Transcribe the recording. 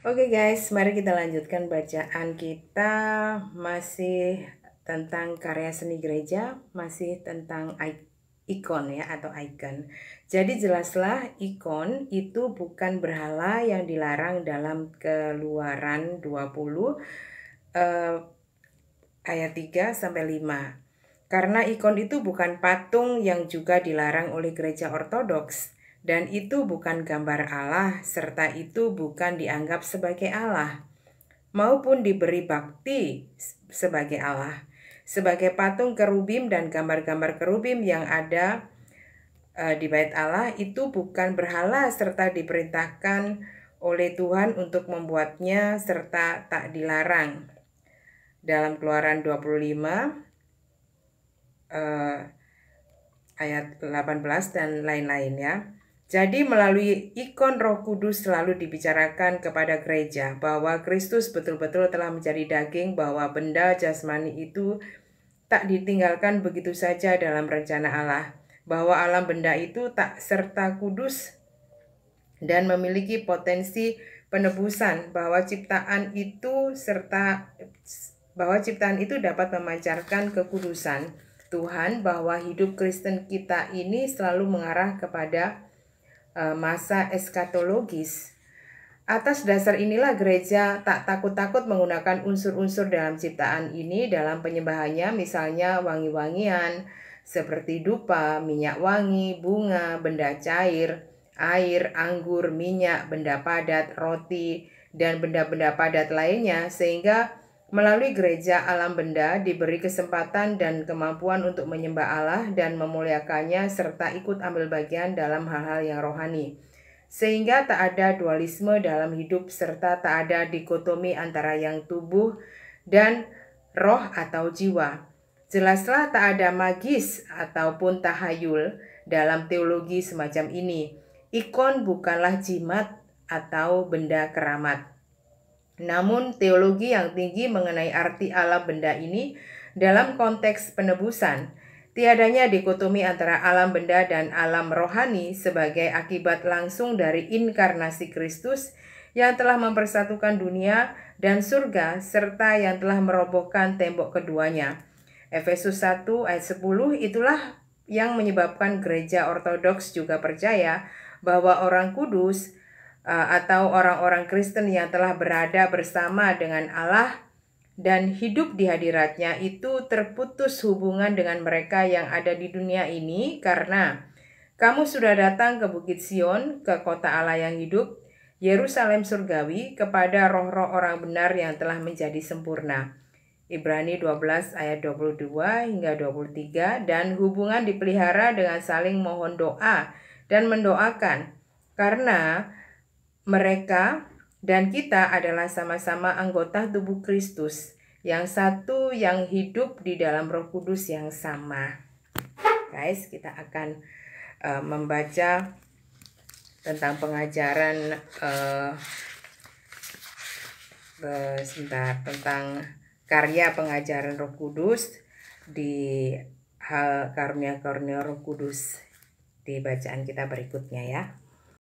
Oke guys, mari kita lanjutkan bacaan kita. Masih tentang karya seni gereja, masih tentang ikon ya atau icon. Jadi jelaslah ikon itu bukan berhala yang dilarang dalam Keluaran 20 ayat 3 sampai 5. Karena ikon itu bukan patung yang juga dilarang oleh gereja ortodoks. Dan itu bukan gambar Allah, serta itu bukan dianggap sebagai Allah, maupun diberi bakti sebagai Allah. Sebagai patung kerubim dan gambar-gambar kerubim yang ada di bait Allah itu bukan berhala, serta diperintahkan oleh Tuhan untuk membuatnya, serta tak dilarang. Dalam Keluaran 25 ayat 18 dan lain-lain ya. Jadi melalui ikon Roh Kudus selalu dibicarakan kepada gereja bahwa Kristus betul-betul telah menjadi daging, bahwa benda jasmani itu tak ditinggalkan begitu saja dalam rencana Allah, bahwa alam benda itu tak serta kudus dan memiliki potensi penebusan, bahwa ciptaan itu dapat memancarkan kekudusan Tuhan, bahwa hidup Kristen kita ini selalu mengarah kepada masa eskatologis. Atas dasar inilah gereja tak takut-takut menggunakan unsur-unsur dalam ciptaan ini dalam penyembahannya, misalnya wangi-wangian seperti dupa, minyak wangi, bunga, benda cair, air, anggur, minyak, benda padat, roti, dan benda-benda padat lainnya, sehingga melalui gereja alam benda diberi kesempatan dan kemampuan untuk menyembah Allah dan memuliakannya, serta ikut ambil bagian dalam hal-hal yang rohani. Sehingga tak ada dualisme dalam hidup, serta tak ada dikotomi antara yang tubuh dan roh atau jiwa. Jelaslah tak ada magis ataupun tahayul dalam teologi semacam ini. Ikon bukanlah jimat atau benda keramat. Namun teologi yang tinggi mengenai arti alam benda ini dalam konteks penebusan. Tiadanya dikotomi antara alam benda dan alam rohani sebagai akibat langsung dari inkarnasi Kristus yang telah mempersatukan dunia dan surga, serta yang telah merobohkan tembok keduanya. Efesus 1 ayat 10, itulah yang menyebabkan gereja ortodoks juga percaya bahwa orang kudus atau orang-orang Kristen yang telah berada bersama dengan Allah dan hidup di hadiratnya itu terputus hubungan dengan mereka yang ada di dunia ini, karena kamu sudah datang ke Bukit Sion, ke kota Allah yang hidup, Yerusalem surgawi, kepada roh-roh orang benar yang telah menjadi sempurna. Ibrani 12 ayat 22 hingga 23. Dan hubungan dipelihara dengan saling mohon doa dan mendoakan, karena mereka dan kita adalah sama-sama anggota tubuh Kristus, yang satu yang hidup di dalam Roh Kudus yang sama. Guys, kita akan membaca tentang pengajaran tentang karya pengajaran Roh Kudus di hal karunia-karunia Roh Kudus di bacaan kita berikutnya ya.